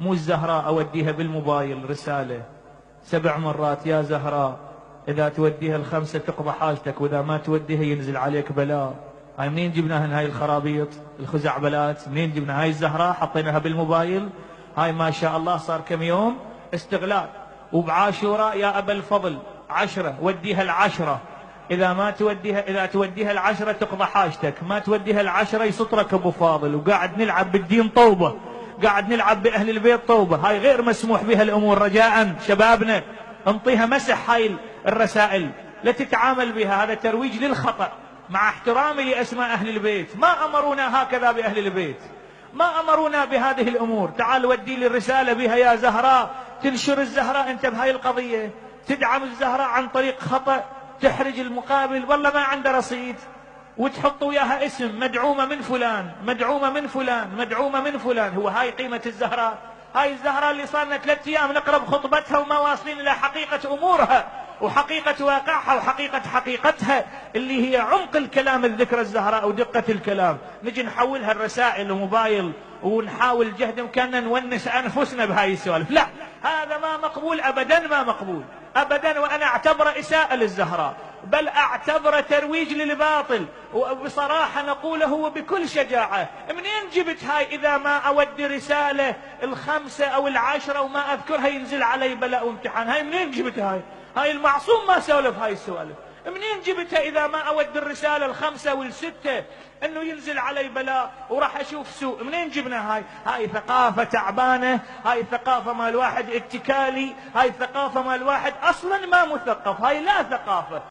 مو الزهراء اوديها بالموبايل رسالة 7 مرات يا زهراء اذا توديها ال5 تقضى حاجتك، واذا ما توديها ينزل عليك بلاء. هاي منين جبناها هاي الخرابيط الخزعبلات؟ منين جبنا هاي الزهراء؟ حطيناها بالموبايل. هاي ما شاء الله صار كم يوم استغلال. وبعاشوراء يا ابا الفضل 10 وديها ال10، اذا ما توديها، اذا توديها ال10 تقضى حاجتك، ما توديها ال10 يسطرك ابو فاضل. وقاعد نلعب بالدين طوبة، قاعد نلعب باهل البيت طوبة. هاي غير مسموح بها الامور. رجاء شبابنا انطيها مسح هاي الرسائل، لا تتعامل بها، هذا ترويج للخطأ. مع احترامي لاسماء اهل البيت، ما امرونا هكذا باهل البيت، ما امرونا بهذه الامور. تعال ودي لي الرسالة بها يا زهراء، تنشر الزهراء انت بهاي القضية، تدعم الزهراء عن طريق خطأ، تحرج المقابل والله ما عنده رصيد، وتحط وياها اسم مدعومة من فلان، مدعومة من فلان، مدعومة من فلان. هو هاي قيمة الزهراء؟ هاي الزهراء اللي صار لنا 3 أيام نقرأ بخطبتها وما واصلين إلى حقيقة أمورها وحقيقة واقعها وحقيقة حقيقتها اللي هي عمق الكلام، الذكرى الزهراء ودقة الكلام. نجي نحولها الرسائل وموبايل ونحاول جهد امكاننا نونس انفسنا بهاي السوالف. لا، هذا ما مقبول ابدا، ما مقبول ابدا. وانا اعتبره اساءة للزهراء، بل اعتبره ترويج للباطل. وبصراحة نقوله وبكل شجاعة، منين جبت هاي؟ اذا ما اودي رسالة ال5 او ال10 وما اذكرها ينزل علي بلاء وامتحان. هاي منين جبت هاي المعصوم ما سولف هاي السوالف. منين جبتها اذا ما اودي الرسالة ال5 وال6 انه ينزل علي بلاء وراح اشوف سوء؟ منين جبنا هاي ثقافة تعبانة، هاي ثقافة مال واحد اتكالي، هاي ثقافة مال واحد اصلا ما مثقف، هاي لا ثقافة.